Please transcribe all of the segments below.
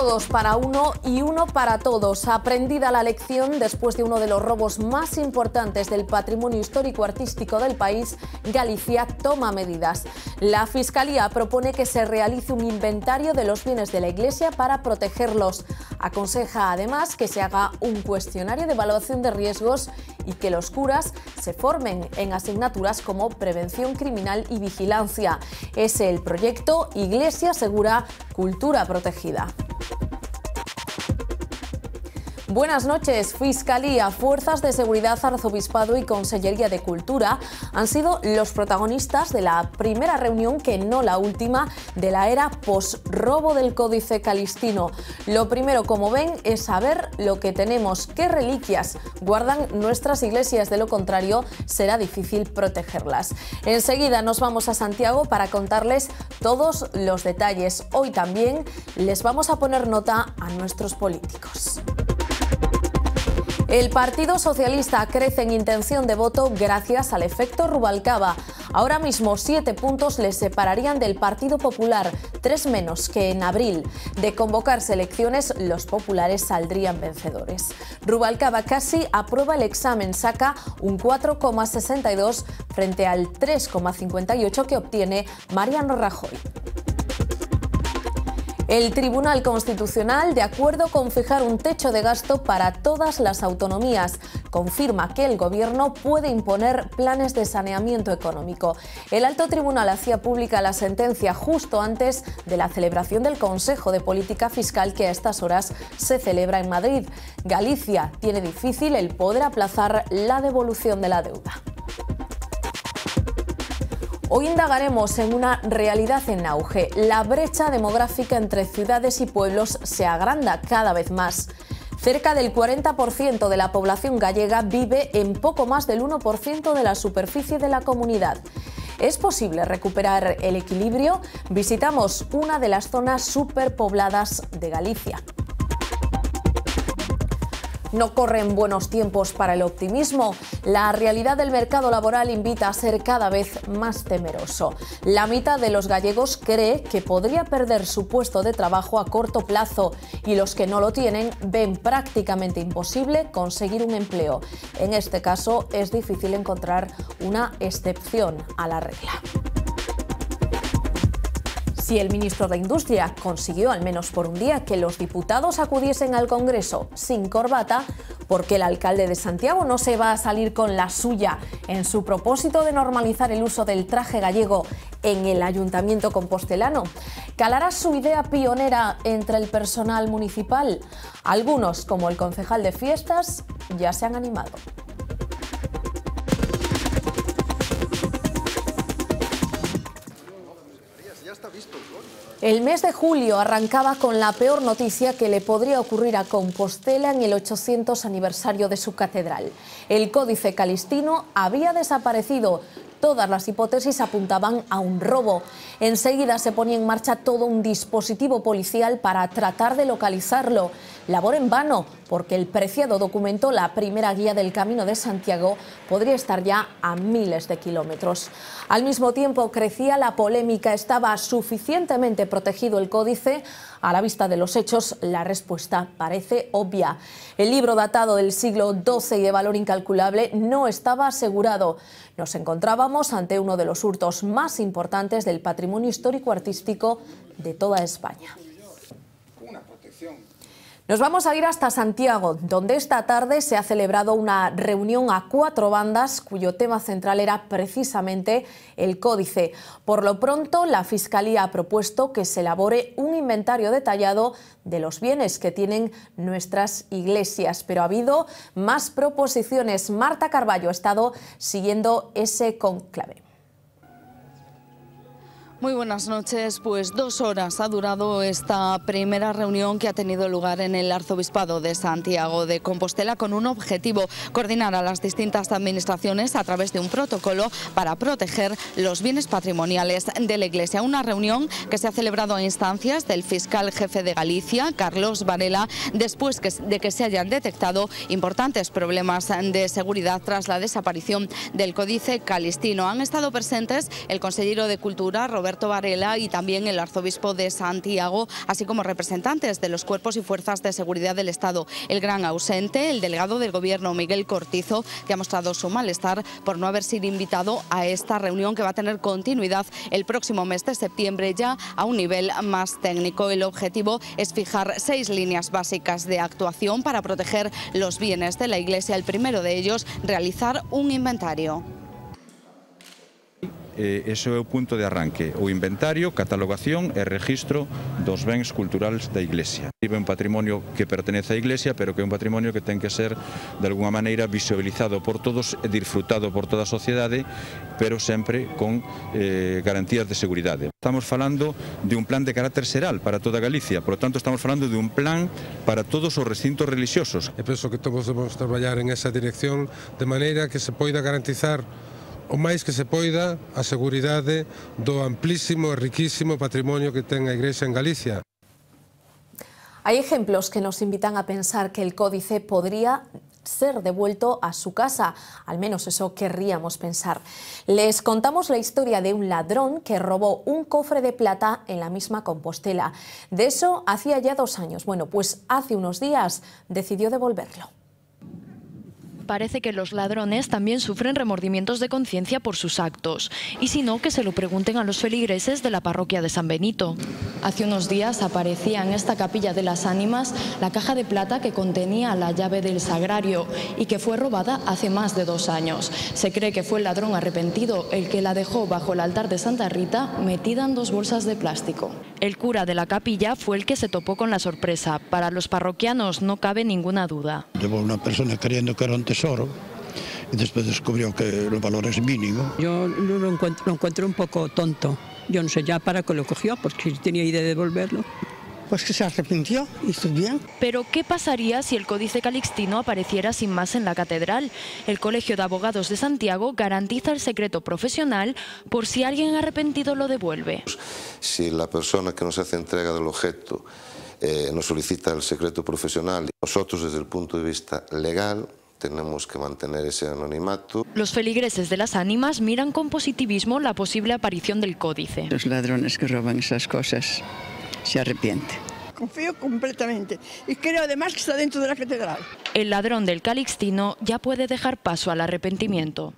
todos para uno y uno para todos. Aprendida la lección después de uno de los robos más importantes del patrimonio histórico-artístico del país, Galicia toma medidas. La Fiscalía propone que se realice un inventario de los bienes de la Iglesia para protegerlos. Aconseja además que se haga un cuestionario de evaluación de riesgos y que los curas se formen en asignaturas como prevención criminal y vigilancia. Es el proyecto Iglesia Segura, Cultura Protegida. Buenas noches. Fiscalía, Fuerzas de Seguridad, Arzobispado y Consellería de Cultura han sido los protagonistas de la primera reunión, que no la última, de la era post-robo del Códice Calistino. Lo primero, como ven, es saber lo que tenemos, qué reliquias guardan nuestras iglesias. De lo contrario, será difícil protegerlas. Enseguida nos vamos a Santiago para contarles todos los detalles. Hoy también les vamos a poner nota a nuestros políticos. El Partido Socialista crece en intención de voto gracias al efecto Rubalcaba. Ahora mismo 7 puntos les separarían del Partido Popular, 3 menos que en abril. De convocarse elecciones, los populares saldrían vencedores. Rubalcaba casi aprueba el examen, saca un 4,62 frente al 3,58 que obtiene Mariano Rajoy. El Tribunal Constitucional, de acuerdo con fijar un techo de gasto para todas las autonomías, confirma que el Gobierno puede imponer planes de saneamiento económico. El Alto Tribunal hacía pública la sentencia justo antes de la celebración del Consejo de Política Fiscal, que a estas horas se celebra en Madrid. Galicia tiene difícil el poder aplazar la devolución de la deuda. Hoy indagaremos en una realidad en auge. La brecha demográfica entre ciudades y pueblos se agranda cada vez más. Cerca del 40% de la población gallega vive en poco más del 1% de la superficie de la comunidad. ¿Es posible recuperar el equilibrio? Visitamos una de las zonas superpobladas de Galicia. No corren buenos tiempos para el optimismo. La realidad del mercado laboral invita a ser cada vez más temeroso. La mitad de los gallegos cree que podría perder su puesto de trabajo a corto plazo, y los que no lo tienen ven prácticamente imposible conseguir un empleo. En este caso es difícil encontrar una excepción a la regla. Si el ministro de Industria consiguió, al menos por un día, que los diputados acudiesen al Congreso sin corbata, ¿por qué el alcalde de Santiago no se va a salir con la suya en su propósito de normalizar el uso del traje gallego en el ayuntamiento compostelano? ¿Calará su idea pionera entre el personal municipal? Algunos, como el concejal de fiestas, ya se han animado. El mes de julio arrancaba con la peor noticia que le podría ocurrir a Compostela en el 800 aniversario de su catedral. El Códice Calistino había desaparecido. Todas las hipótesis apuntaban a un robo. Enseguida se ponía en marcha todo un dispositivo policial para tratar de localizarlo. Labor en vano, porque el preciado documento, la primera guía del Camino de Santiago, podría estar ya a miles de kilómetros. Al mismo tiempo crecía la polémica. ¿Estaba suficientemente protegido el códice? A la vista de los hechos, la respuesta parece obvia. El libro, datado del siglo XII y de valor incalculable, no estaba asegurado. Nos encontrábamos ante uno de los hurtos más importantes del patrimonio histórico-artístico de toda España. Nos vamos a ir hasta Santiago, donde esta tarde se ha celebrado una reunión a 4 bandas cuyo tema central era precisamente el códice. Por lo pronto, la Fiscalía ha propuesto que se elabore un inventario detallado de los bienes que tienen nuestras iglesias, pero ha habido más proposiciones. Marta Carballo ha estado siguiendo ese cónclave. Muy buenas noches. Pues 2 horas ha durado esta primera reunión que ha tenido lugar en el Arzobispado de Santiago de Compostela, con un objetivo: coordinar a las distintas administraciones a través de un protocolo para proteger los bienes patrimoniales de la Iglesia. Una reunión que se ha celebrado a instancias del fiscal jefe de Galicia, Carlos Varela, después de que se hayan detectado importantes problemas de seguridad tras la desaparición del Códice Calistino. Han estado presentes el consejero de Cultura, Roberto Alberto Varela y también el arzobispo de Santiago, así como representantes de los cuerpos y fuerzas de seguridad del Estado. El gran ausente, el delegado del Gobierno, Miguel Cortizo, que ha mostrado su malestar por no haber sido invitado a esta reunión que va a tener continuidad el próximo mes de septiembre, ya a un nivel más técnico. El objetivo es fijar 6 líneas básicas de actuación para proteger los bienes de la Iglesia. El primero de ellos, realizar un inventario. Ese é o punto de arranque, o inventario, catalogación e registro dos bens culturais da Iglesia. É un patrimonio que pertenece á Iglesia, pero que é un patrimonio que ten que ser, de alguna maneira, visibilizado por todos e disfrutado por toda a sociedade, pero sempre con garantías de seguridade. Estamos falando de un plan de carácter xeral para toda Galicia, por lo tanto estamos falando de un plan para todos os recintos religiosos. E penso que todos debemos traballar en esa dirección de maneira que se poida garantizar o máis que se poida a seguridade do amplísimo e riquísimo patrimonio que ten a Igrexa en Galicia. Hay ejemplos que nos invitan a pensar que el códice podría ser devuelto a su casa, al menos eso querríamos pensar. Les contamos la historia de un ladrón que robó un cofre de plata en la misma Compostela. De eso hacía ya 2 años. Bueno, pues hace unos días decidió devolverlo. Parece que los ladrones también sufren remordimientos de conciencia por sus actos. Y si no, que se lo pregunten a los feligreses de la parroquia de San Benito. Hace unos días aparecía en esta capilla de las ánimas la caja de plata que contenía la llave del sagrario y que fue robada hace más de 2 años. Se cree que fue el ladrón arrepentido el que la dejó bajo el altar de Santa Rita metida en 2 bolsas de plástico. El cura de la capilla fue el que se topó con la sorpresa. Para los parroquianos no cabe ninguna duda. Llevó una persona creyendo que era un tesoro y después descubrió que el valor es mínimo. Yo lo encuentro un poco tonto. Yo no sé ya para qué lo cogió, porque tenía idea de devolverlo. Pues que se arrepintió, hizo bien. Pero ¿qué pasaría si el Códice Calixtino apareciera sin más en la catedral? El Colegio de Abogados de Santiago garantiza el secreto profesional por si alguien arrepentido lo devuelve. Si la persona que nos hace entrega del objeto nos solicita el secreto profesional, nosotros desde el punto de vista legal tenemos que mantener ese anonimato. Los feligreses de las ánimas miran con positivismo la posible aparición del códice. Los ladrones que roban esas cosas se arrepienten. Confío completamente y creo además que está dentro de la catedral. El ladrón del Calixtino ya puede dejar paso al arrepentimiento.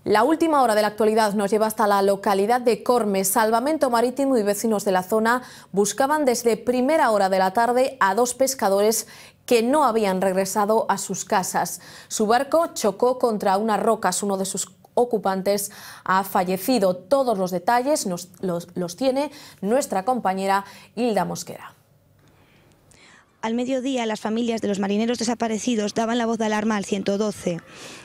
La última hora de la actualidad nos lleva hasta la localidad de Cormes. Salvamento Marítimo y vecinos de la zona buscaban desde primera hora de la tarde a 2 pescadores que no habían regresado a sus casas. Su barco chocó contra unas rocas. Uno de sus ocupantes ha fallecido. Todos los detalles los tiene nuestra compañera Hilda Mosquera. Al mediodía, las familias de los marineros desaparecidos daban la voz de alarma al 112.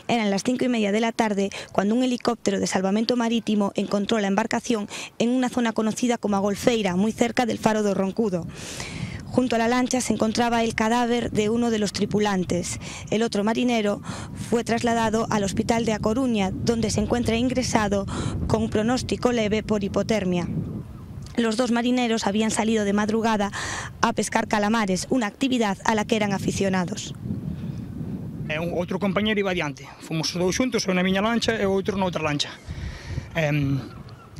Eran las 5:30 de la tarde cuando un helicóptero de salvamento marítimo encontró la embarcación en una zona conocida como Agolfeira, muy cerca del faro de Roncudo. Junto a la lancha se encontraba el cadáver de uno de los tripulantes. El otro marinero fue trasladado al hospital de A Coruña, donde se encuentra ingresado con pronóstico leve por hipotermia. Los 2 marineros habían salido de madrugada a pescar calamares, una actividad a la que eran aficionados. Outro compañero iba adiante, fomos os 2 xuntos, eu na miña lancha e o outro noutra lancha.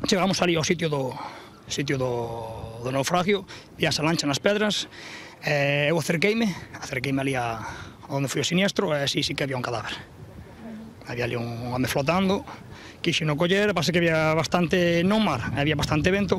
Chegamos ali ao sitio do naufragio, e esa lancha nas pedras, eu acerqueime ali a onde foi o siniestro, e sí que había un cadáver. Había ali un home flotando, quixo no coller, pasa que había bastante, non mar, había bastante vento.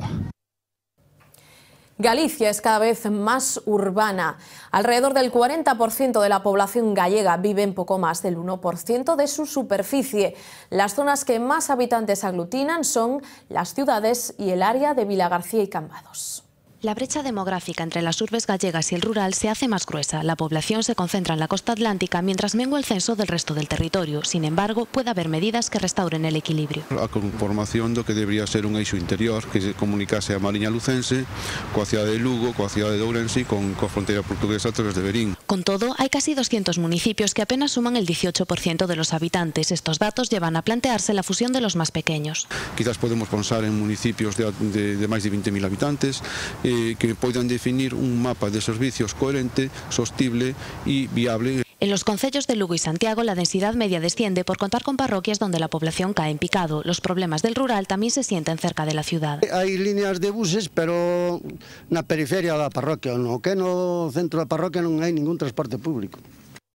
Galicia es cada vez más urbana. Alrededor del 40% de la población gallega vive en poco más del 1% de su superficie. Las zonas que más habitantes aglutinan son las ciudades y el área de Vilagarcía y Cambados. La brecha demográfica entre las urbes gallegas y el rural se hace más gruesa. La población se concentra en la costa atlántica mientras mengua el censo del resto del territorio. Sin embargo, puede haber medidas que restauren el equilibrio. A conformación do que debería ser un eixo interior que se comunicase a Mariña Lucense coa cidade de Lugo, coa cidade de Ourense e con coa fronteira portuguesa a través de Verín. Con todo, hay casi 200 municipios que apenas suman el 18% de los habitantes. Estos datos llevan a plantearse la fusión de los más pequeños. Quizás podemos pensar en municipios de máis de 20.000 habitantes que poidan definir un mapa de servicios coherente, sostible e viable. En los concellos de Lugo y Santiago la densidad media desciende por contar con parroquias donde la población cae en picado. Los problemas del rural también se sienten cerca de la ciudad. Hai líneas de buses, pero na periferia da parroquia, no que no centro da parroquia non hai ningún transporte público.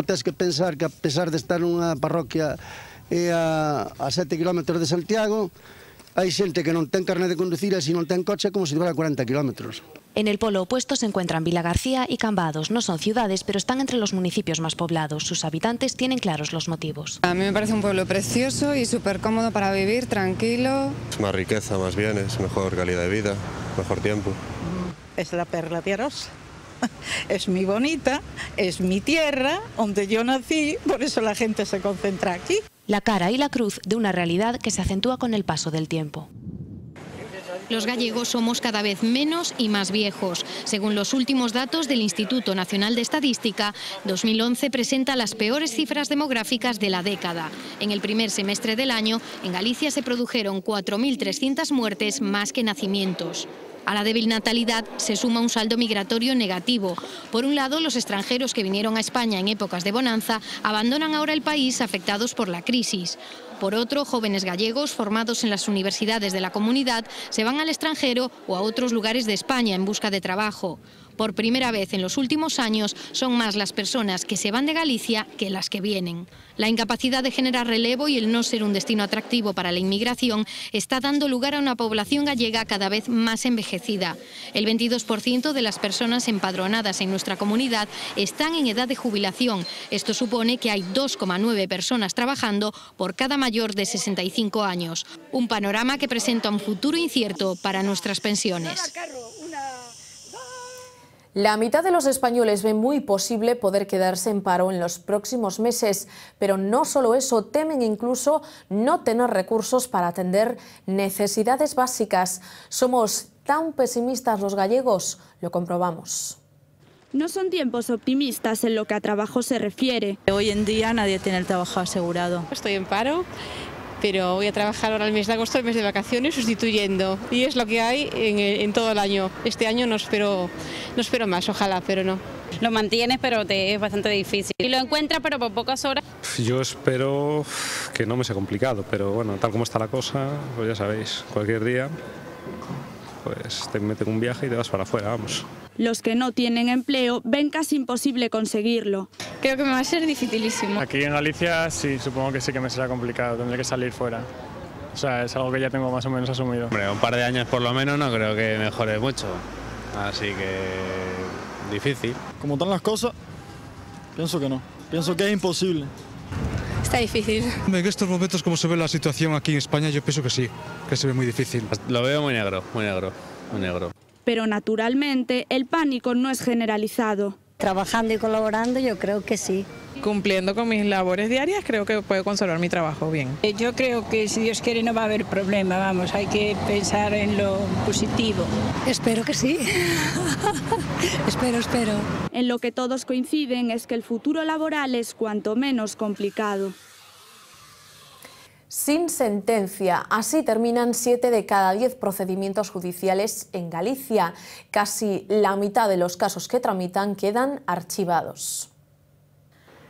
Tens que pensar que a pesar de estar nunha parroquia a 7 km de Santiago, hai xente que non ten carné de conducir e se non ten coche como se tivera 40 km. En el polo opuesto se encuentran Vilagarcía y Cambados. No son ciudades, pero están entre los municipios más poblados. Sus habitantes tienen claros los motivos. A mí me parece un pueblo precioso y súper cómodo para vivir, tranquilo. Es más riqueza, más bienes, mejor calidad de vida, mejor tiempo. Es la perla de Arosa. Es muy bonita, es mi tierra, donde yo nací, por eso la gente se concentra aquí. La cara y la cruz de una realidad que se acentúa con el paso del tiempo. Los gallegos somos cada vez menos y más viejos. Según los últimos datos del Instituto Nacional de Estadística, 2011 presenta las peores cifras demográficas de la década. En el primer semestre del año, en Galicia se produjeron 4.300 muertes más que nacimientos. A la débil natalidad se suma un saldo migratorio negativo. Por un lado, los extranjeros que vinieron a España en épocas de bonanza abandonan ahora el país afectados por la crisis. Por otro, jóvenes gallegos formados en las universidades de la comunidad se van al extranjero o a otros lugares de España en busca de trabajo. Por primera vez en los últimos años son más las personas que se van de Galicia que las que vienen. La incapacidad de generar relevo y el no ser un destino atractivo para la inmigración está dando lugar a una población gallega cada vez más envejecida. El 22% de las personas empadronadas en nuestra comunidad están en edad de jubilación. Esto supone que hay 2,9 personas trabajando por cada mayor de 65 años. Un panorama que presenta un futuro incierto para nuestras pensiones. La mitad de los españoles ven muy posible poder quedarse en paro en los próximos meses, pero no solo eso, temen incluso no tener recursos para atender necesidades básicas. ¿Somos tan pesimistas los gallegos? Lo comprobamos. No son tiempos optimistas en lo que a trabajo se refiere. Hoy en día nadie tiene el trabajo asegurado. Estoy en paro, pero voy a trabajar ahora el mes de agosto, el mes de vacaciones, sustituyendo. Y es lo que hay en todo el año. Este año no espero más, ojalá, pero no. Lo mantienes, pero es bastante difícil. Y lo encuentras, pero por pocas horas. Yo espero que no me sea complicado, pero bueno, tal como está la cosa, pues ya sabéis, cualquier día pues te meten un viaje y te vas para afuera, vamos. Los que no tienen empleo ven casi imposible conseguirlo. Creo que me va a ser dificilísimo. Aquí en Galicia sí, supongo que sí que me será complicado, tendré que salir fuera. O sea, es algo que ya tengo más o menos asumido. Hombre, un par de años por lo menos no creo que mejore mucho, así que difícil. Como están las cosas, pienso que no, pienso que es imposible. Está difícil. En estos momentos, como se ve la situación aquí en España, yo pienso que sí, que se ve muy difícil. Lo veo muy negro, muy negro, muy negro. Pero naturalmente el pánico no es generalizado. Trabajando y colaborando yo creo que sí. Cumpliendo con mis labores diarias creo que puedo conservar mi trabajo bien. Yo creo que si Dios quiere no va a haber problema, vamos, hay que pensar en lo positivo. Espero que sí. espero. En lo que todos coinciden es que el futuro laboral es cuanto menos complicado. Sin sentencia, así terminan 7 de cada 10 procedimientos judiciales en Galicia. Casi la mitad de los casos que tramitan quedan archivados.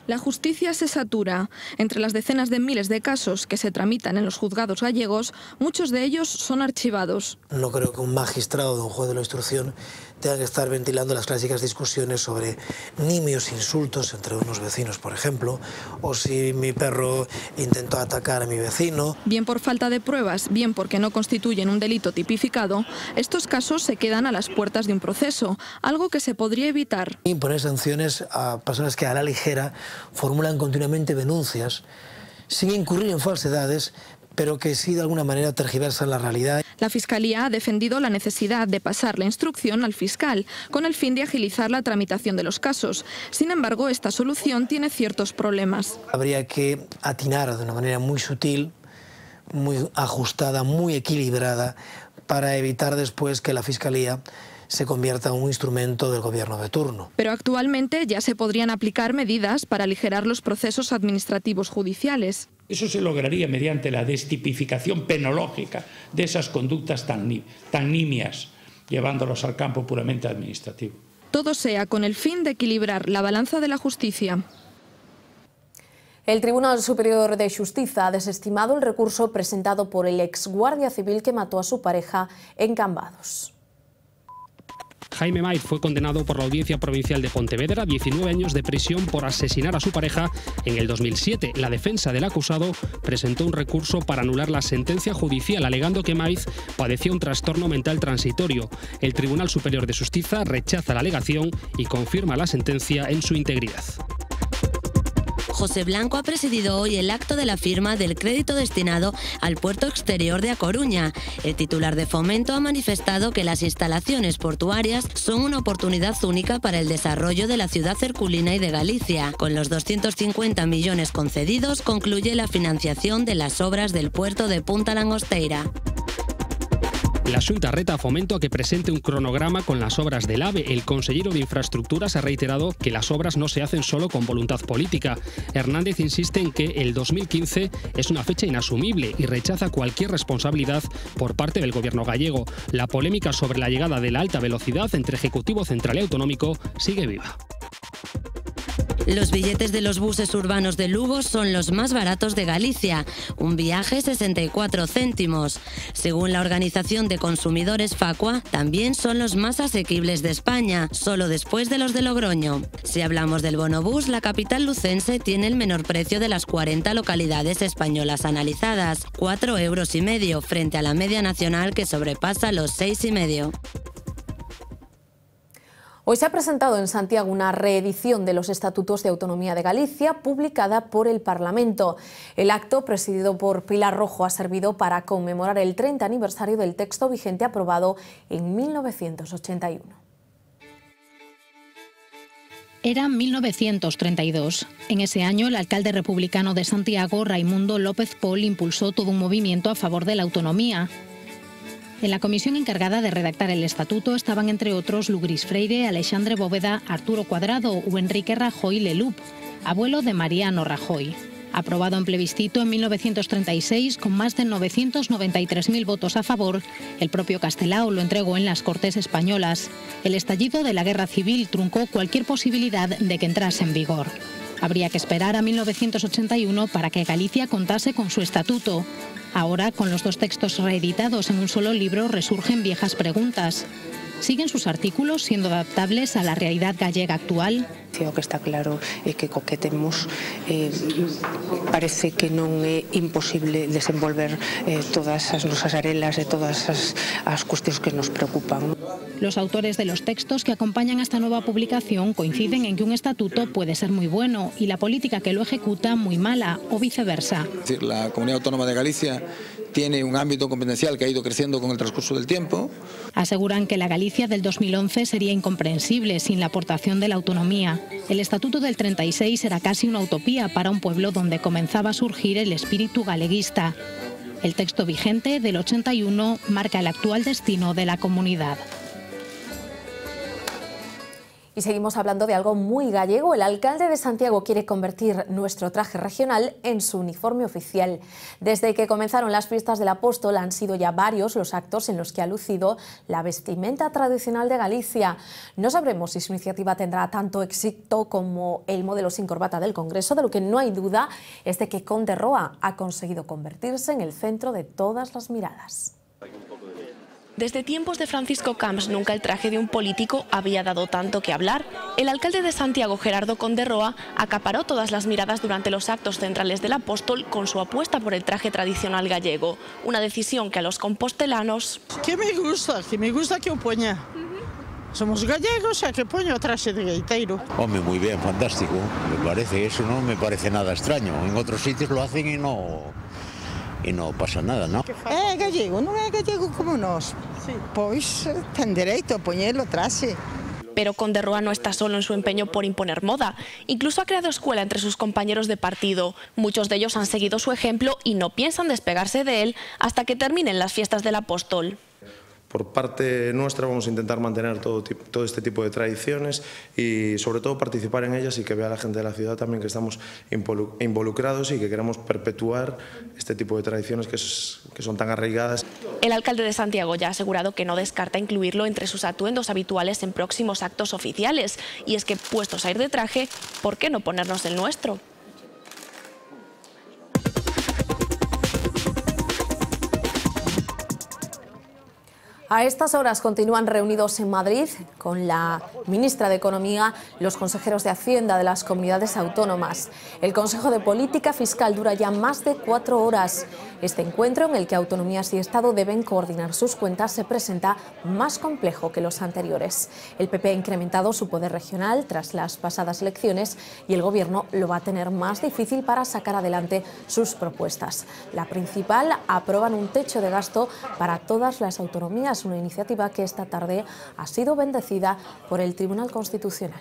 La justicia se satura. Entre las decenas de miles de casos que se tramitan en los juzgados gallegos, muchos de ellos son archivados. No creo que un magistrado de un juez de la instrucción tenga que estar ventilando las clásicas discusiones sobre nimios insultos entre unos vecinos, por ejemplo, o si mi perro intentó atacar a mi vecino. Bien por falta de pruebas, bien porque no constituyen un delito tipificado, estos casos se quedan a las puertas de un proceso, algo que se podría evitar. Imponer sanciones a personas que a la ligera formulan continuamente denuncias sin incurrir en falsedades, pero que sí de alguna manera tergiversan la realidad. La Fiscalía ha defendido la necesidad de pasar la instrucción al fiscal, con el fin de agilizar la tramitación de los casos. Sin embargo, esta solución tiene ciertos problemas. Habría que atinar de una manera muy sutil, muy ajustada, muy equilibrada, para evitar después que la Fiscalía se convierta en un instrumento del gobierno de turno. Pero actualmente ya se podrían aplicar medidas para aligerar los procesos administrativos judiciales. Eso se lograría mediante la destipificación penológica de esas conductas tan nimias, llevándolos al campo puramente administrativo. Todo sea con el fin de equilibrar la balanza de la justicia. El Tribunal Superior de Justicia ha desestimado el recurso presentado por el ex guardia civil que mató a su pareja en Cambados. Jaime Maiz fue condenado por la Audiencia Provincial de Pontevedra a 19 años de prisión por asesinar a su pareja en el 2007. La defensa del acusado presentó un recurso para anular la sentencia judicial, alegando que Maiz padecía un trastorno mental transitorio. El Tribunal Superior de Justicia rechaza la alegación y confirma la sentencia en su integridad. José Blanco ha presidido hoy el acto de la firma del crédito destinado al puerto exterior de A Coruña. El titular de Fomento ha manifestado que las instalaciones portuarias son una oportunidad única para el desarrollo de la ciudad herculina y de Galicia. Con los 250 millones concedidos, concluye la financiación de las obras del puerto de Punta Langosteira. La Xunta reta a Fomento a que presente un cronograma con las obras del AVE. El consejero de Infraestructuras ha reiterado que las obras no se hacen solo con voluntad política. Hernández insiste en que el 2015 es una fecha inasumible y rechaza cualquier responsabilidad por parte del gobierno gallego. La polémica sobre la llegada de la alta velocidad entre Ejecutivo Central y Autonómico sigue viva. Los billetes de los buses urbanos de Lugo son los más baratos de Galicia, un viaje 64 céntimos. Según la Organización de Consumidores Facua, también son los más asequibles de España, solo después de los de Logroño. Si hablamos del bonobús, la capital lucense tiene el menor precio de las 40 localidades españolas analizadas, 4,5 euros, frente a la media nacional que sobrepasa los 6,5. Hoy se ha presentado en Santiago una reedición de los Estatutos de Autonomía de Galicia, publicada por el Parlamento. El acto, presidido por Pilar Rojo, ha servido para conmemorar el 30 aniversario del texto vigente aprobado en 1981. Era 1932. En ese año, el alcalde republicano de Santiago, Raimundo López Pol, impulsó todo un movimiento a favor de la autonomía. En la comisión encargada de redactar el estatuto estaban, entre otros, Lugris Freire, Alexandre Bóveda, Arturo Cuadrado o Enrique Rajoy Lelup, abuelo de Mariano Rajoy. Aprobado en plebiscito en 1936 con más de 993.000 votos a favor, el propio Castelao lo entregó en las Cortes españolas. El estallido de la Guerra Civil truncó cualquier posibilidad de que entrase en vigor. Habría que esperar a 1981 para que Galicia contase con su estatuto. Ahora, con los dos textos reeditados en un solo libro, resurgen viejas preguntas. ¿Siguen sus artículos siendo adaptables a la realidad gallega actual? O que está claro é que co que temos parece que non é imposible desenvolver todas as nosas arelas e todas as cuestións que nos preocupan. Los autores de los textos que acompañan a esta nueva publicación coinciden en que un estatuto puede ser muy bueno y la política que lo ejecuta muy mala, o viceversa. Es decir, la Comunidad Autónoma de Galicia tiene un ámbito competencial que ha ido creciendo con el transcurso del tiempo. Aseguran que la Galicia del 2011 sería incomprensible sin la aportación de la autonomía. El Estatuto del 36 era casi una utopía para un pueblo donde comenzaba a surgir el espíritu galeguista. El texto vigente del 81 marca el actual destino de la comunidad. Y seguimos hablando de algo muy gallego. El alcalde de Santiago quiere convertir nuestro traje regional en su uniforme oficial. Desde que comenzaron las fiestas del Apóstol han sido ya varios los actos en los que ha lucido la vestimenta tradicional de Galicia. No sabremos si su iniciativa tendrá tanto éxito como el modelo sin corbata del Congreso. De lo que no hay duda es de que Conde Roa ha conseguido convertirse en el centro de todas las miradas. Desde tiempos de Francisco Camps nunca el traje de un político había dado tanto que hablar. El alcalde de Santiago, Gerardo Conde Roa, acaparó todas las miradas durante los actos centrales del Apóstol con su apuesta por el traje tradicional gallego. Una decisión que a los compostelanos... Que me gusta que o poña. Somos gallegos, a que poño o traxe de gaiteiro. Hombre, muy bien, fantástico. Me parece, eso no me parece nada extraño. En otros sitios lo hacen y no pasa nada, ¿no? É gallego, non é gallego como nós. Pois ten dereito a poñelo traxe. Pero Conde Roa no está solo en su empeño por imponer moda. Incluso ha creado escuela entre sus compañeros de partido. Muchos de ellos han seguido su ejemplo y no piensan despegarse de él hasta que terminen las fiestas del Apóstol. Por parte nuestra vamos a intentar mantener todo este tipo de tradiciones y sobre todo participar en ellas y que vea la gente de la ciudad también que estamos involucrados y que queremos perpetuar este tipo de tradiciones que son tan arraigadas. El alcalde de Santiago ya ha asegurado que no descarta incluirlo entre sus atuendos habituales en próximos actos oficiales. Y es que, puestos a ir de traje, ¿por qué no ponernos el nuestro? A estas horas continúan reunidos en Madrid con la ministra de Economía, los consejeros de Hacienda de las comunidades autónomas. El Consejo de Política Fiscal dura ya más de 4 horas. Este encuentro, en el que autonomías y Estado deben coordinar sus cuentas, se presenta más complejo que los anteriores. El PP ha incrementado su poder regional tras las pasadas elecciones y el Gobierno lo va a tener más difícil para sacar adelante sus propuestas. La principal, aprueban un techo de gasto para todas las autonomías, una iniciativa que esta tarde ha sido bendecida por el Tribunal Constitucional.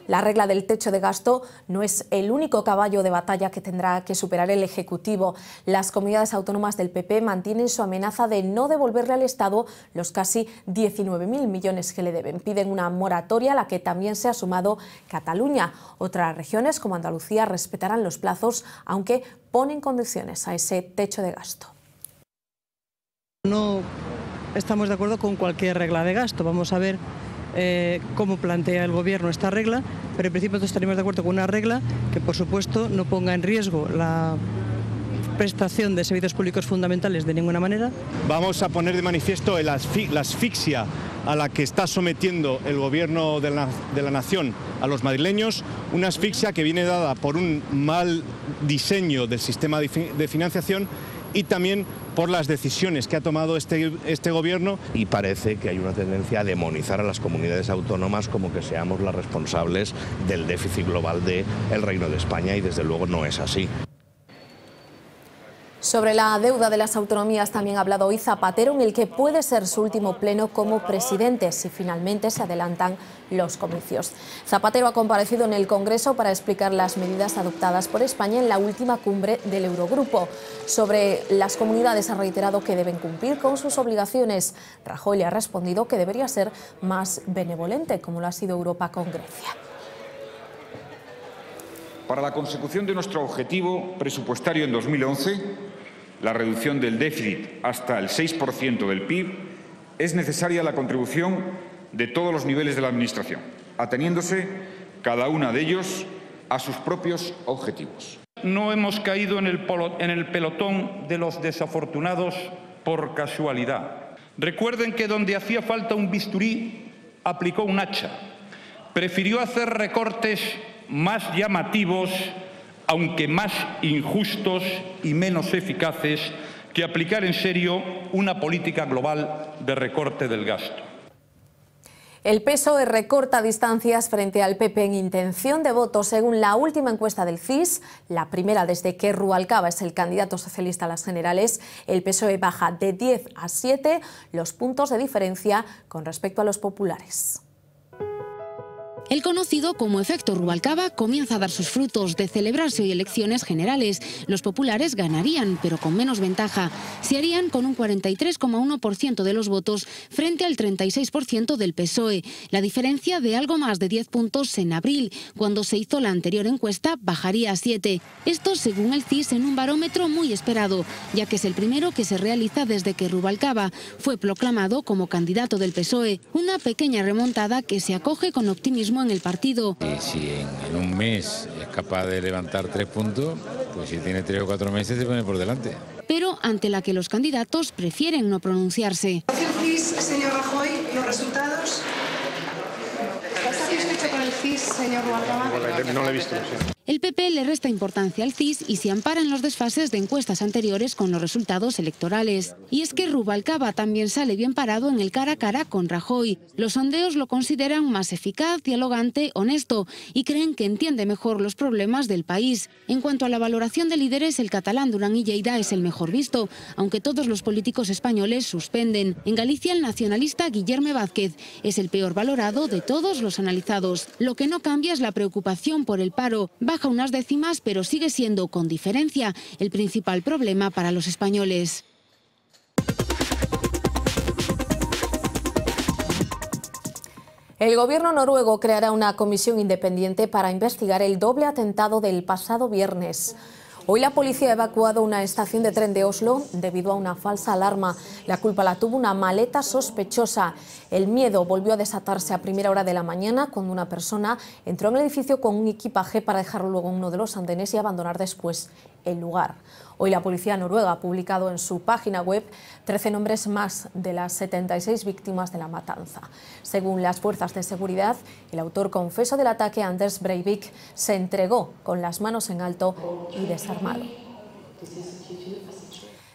La regla del techo de gasto no es el único caballo de batalla que tendrá que superar el Ejecutivo. Las comunidades autónomas del PP mantienen su amenaza de no devolverle al Estado los casi 19.000 millones que le deben. Piden una moratoria a la que también se ha sumado Cataluña. Otras regiones, como Andalucía, respetarán los plazos, aunque ponen condiciones a ese techo de gasto. No estamos de acuerdo con cualquier regla de gasto. Vamos a ver cómo plantea el Gobierno esta regla, pero en principio todos estaríamos de acuerdo con una regla que, por supuesto, no ponga en riesgo la prestación de servicios públicos fundamentales de ninguna manera. Vamos a poner de manifiesto la asfixia a la que está sometiendo el Gobierno de la Nación a los madrileños, una asfixia que viene dada por un mal diseño del sistema de financiación y también por las decisiones que ha tomado este Gobierno. Y parece que hay una tendencia a demonizar a las comunidades autónomas como que seamos las responsables del déficit global del Reino de España, y desde luego no es así. Sobre la deuda de las autonomías también ha hablado hoy Zapatero, en el que puede ser su último pleno como presidente si finalmente se adelantan los comicios. Zapatero ha comparecido en el Congreso para explicar las medidas adoptadas por España en la última cumbre del Eurogrupo. Sobre las comunidades ha reiterado que deben cumplir con sus obligaciones. Rajoy le ha respondido que debería ser más benevolente, como lo ha sido Europa con Grecia. Para la consecución de nuestro objetivo presupuestario en 2011, la reducción del déficit hasta el 6% del PIB, es necesaria la contribución de todos los niveles de la Administración, ateniéndose cada uno de ellos a sus propios objetivos. No hemos caído en el pelotón de los desafortunados por casualidad. Recuerden que donde hacía falta un bisturí, aplicó un hacha. Prefirió hacer recortes más llamativos, aunque más injustos y menos eficaces, que aplicar en serio una política global de recorte del gasto. El PSOE recorta distancias frente al PP en intención de voto. Según la última encuesta del CIS, la primera desde que Rubalcaba es el candidato socialista a las generales, el PSOE baja de 10 a 7 los puntos de diferencia con respecto a los populares. El conocido como efecto Rubalcaba comienza a dar sus frutos. De celebrarse hoy elecciones generales, los populares ganarían, pero con menos ventaja. Se harían con un 43,1% de los votos frente al 36% del PSOE. La diferencia de algo más de 10 puntos en abril, cuando se hizo la anterior encuesta, bajaría a 7. Esto según el CIS en un barómetro muy esperado, ya que es el primero que se realiza desde que Rubalcaba fue proclamado como candidato del PSOE. Una pequeña remontada que se acoge con optimismo en el partido. Y si en un mes es capaz de levantar 3 puntos, pues si tiene 3 o 4 meses se pone por delante. Pero ante la que los candidatos prefieren no pronunciarse. ¿El CIS, señor Rajoy, los resultados? ¿Está satisfecho con el CIS, señor Rubalcaba? No lo he visto, sí. El PP le resta importancia al CIS y se ampara en los desfases de encuestas anteriores con los resultados electorales. Y es que Rubalcaba también sale bien parado en el cara a cara con Rajoy. Los sondeos lo consideran más eficaz, dialogante, honesto y creen que entiende mejor los problemas del país. En cuanto a la valoración de líderes, el catalán Durán y Lleida es el mejor visto, aunque todos los políticos españoles suspenden. En Galicia, el nacionalista Guillerme Vázquez es el peor valorado de todos los analizados. Lo que no cambia es la preocupación por el paro. Baja unas décimas, pero sigue siendo, con diferencia, el principal problema para los españoles. El gobierno noruego creará una comisión independiente para investigar el doble atentado del pasado viernes. Hoy la policía ha evacuado una estación de tren de Oslo debido a una falsa alarma. La culpa la tuvo una maleta sospechosa. El miedo volvió a desatarse a primera hora de la mañana cuando una persona entró en el edificio con un equipaje para dejarlo luego en uno de los andenes y abandonar después el lugar. Hoy la policía noruega ha publicado en su página web 13 nombres más de las 76 víctimas de la matanza. Según las fuerzas de seguridad, el autor confeso del ataque, Anders Breivik, se entregó con las manos en alto y desarmado.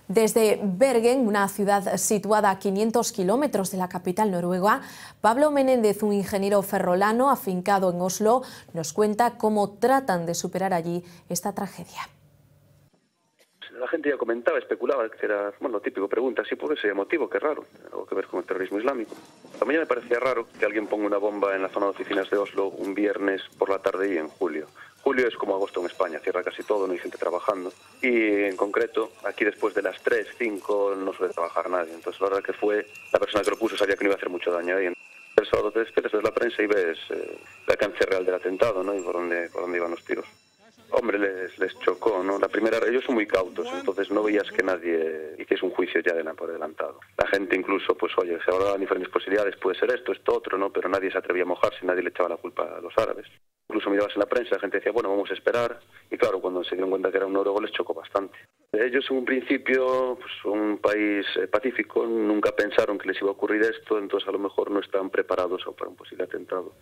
Desde Bergen, una ciudad situada a 500 kilómetros de la capital noruega, Pablo Menéndez, un ingeniero ferrolano afincado en Oslo, nos cuenta cómo tratan de superar allí esta tragedia. La gente ya comentaba, especulaba, que era, bueno, típico, pregunta, ¿sí por qué sería motivo? Qué raro, algo que ver con el terrorismo islámico. También me parecía raro que alguien ponga una bomba en la zona de oficinas de Oslo un viernes por la tarde y en julio. Julio es como agosto en España, cierra casi todo, no hay gente trabajando. Y en concreto, aquí después de las 3, 5 no suele trabajar nadie. Entonces la verdad que fue, la persona que lo puso sabía que no iba a hacer mucho daño ahí. El sábado te despiertas de la prensa y ves el alcance real del atentado, ¿no? Y por dónde iban los tiros. Hombre, les chocó, ¿no? La primera, ellos son muy cautos, entonces no veías que nadie hiciese un juicio ya por adelantado. La gente incluso, pues oye, se hablaban diferentes posibilidades, puede ser esto otro, ¿no? Pero nadie se atrevía a mojarse, nadie le echaba la culpa a los árabes. Incluso mirabas en la prensa, la gente decía, bueno, vamos a esperar, y claro, cuando se dieron cuenta que era un noruego les chocó bastante. Ellos en un principio, pues un país pacífico, nunca pensaron que les iba a ocurrir esto, entonces a lo mejor no estaban preparados para un posible atentado.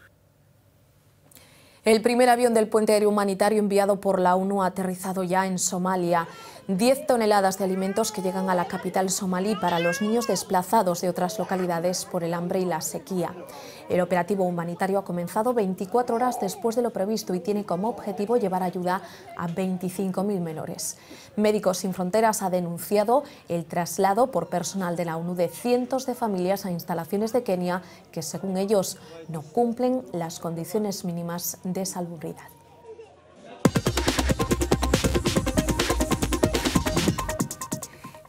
El primer avión del puente aéreo humanitario enviado por la ONU ha aterrizado ya en Somalia. 10 toneladas de alimentos que llegan a la capital somalí para los niños desplazados de otras localidades por el hambre y la sequía. El operativo humanitario ha comenzado 24 horas después de lo previsto y tiene como objetivo llevar ayuda a 25.000 menores. Médicos Sin Fronteras ha denunciado el traslado por personal de la ONU de cientos de familias a instalaciones de Kenia que, según ellos, no cumplen las condiciones mínimas de salubridad.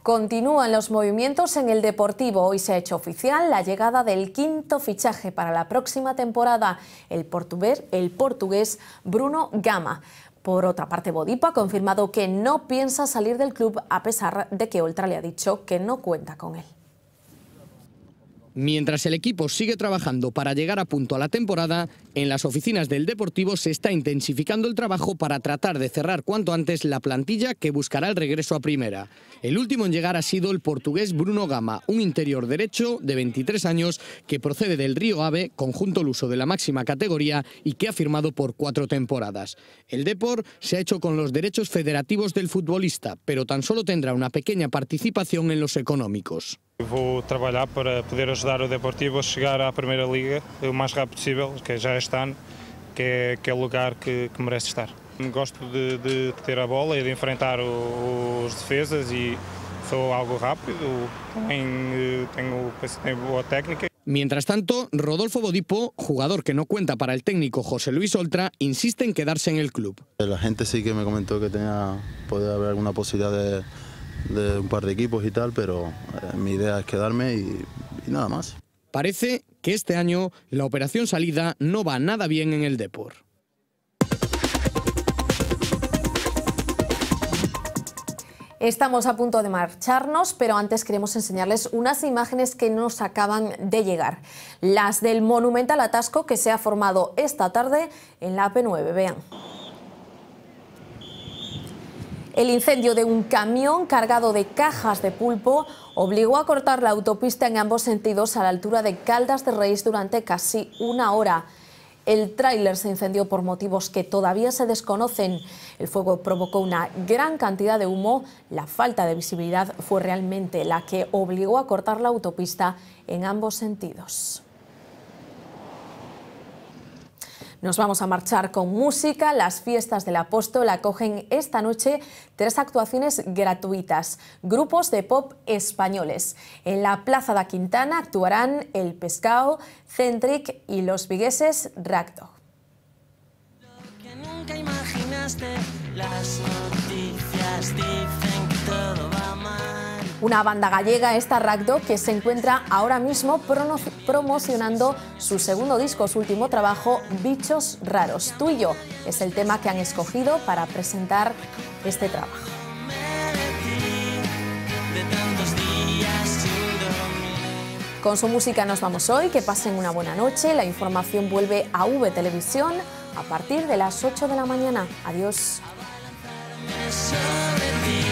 Continúan los movimientos en el Deportivo. Hoy se ha hecho oficial la llegada del quinto fichaje para la próxima temporada, el portugués Bruno Gama. Por otra parte, Bodipo ha confirmado que no piensa salir del club a pesar de que Oltra le ha dicho que no cuenta con él. Mientras el equipo sigue trabajando para llegar a punto a la temporada, en las oficinas del Deportivo se está intensificando el trabajo para tratar de cerrar cuanto antes la plantilla que buscará el regreso a primera. El último en llegar ha sido el portugués Bruno Gama, un interior derecho de 23 años que procede del Río Ave, conjunto luso de la máxima categoría y que ha firmado por 4 temporadas. El Depor se ha hecho con los derechos federativos del futbolista, pero tan solo tendrá una pequeña participación en los económicos. Vou trabalhar para poder ajudar o Deportivo a chegar à Primeira Liga o mais rápido possível, que já este ano, que é o lugar que merece estar. Gosto de ter a bola e de enfrentar os defesas e sou algo rápido, também tenho boa técnica. Mientras tanto, Rodolfo Bodipo, jugador que no cuenta para el técnico José Luis Oltra, insiste en quedarse en el club. La gente sí que me comentó que podía haber alguna posibilidad de un par de equipos y tal, pero mi idea es quedarme y nada más. Parece que este año la operación salida no va nada bien en el Depor. Estamos a punto de marcharnos, pero antes queremos enseñarles unas imágenes que nos acaban de llegar. Las del monumental atasco que se ha formado esta tarde en la AP9. Vean. El incendio de un camión cargado de cajas de pulpo obligó a cortar la autopista en ambos sentidos a la altura de Caldas de Reis durante casi una hora. El tráiler se incendió por motivos que todavía se desconocen. El fuego provocó una gran cantidad de humo. La falta de visibilidad fue realmente la que obligó a cortar la autopista en ambos sentidos. Nos vamos a marchar con música. Las fiestas del Apóstol acogen esta noche 3 actuaciones gratuitas. Grupos de pop españoles. En la Plaza da Quintana actuarán El Pescado, Centric y los vigueses Ragdog. Nunca imaginaste, las noticias dicen que todo va mal. Una banda gallega, esta Ragdog, que se encuentra ahora mismo promocionando su segundo disco, su último trabajo, Bichos Raros. Tú y yo es el tema que han escogido para presentar este trabajo. Con su música nos vamos hoy, que pasen una buena noche. La información vuelve a V Televisión a partir de las 8 de la mañana. Adiós. sobre ti.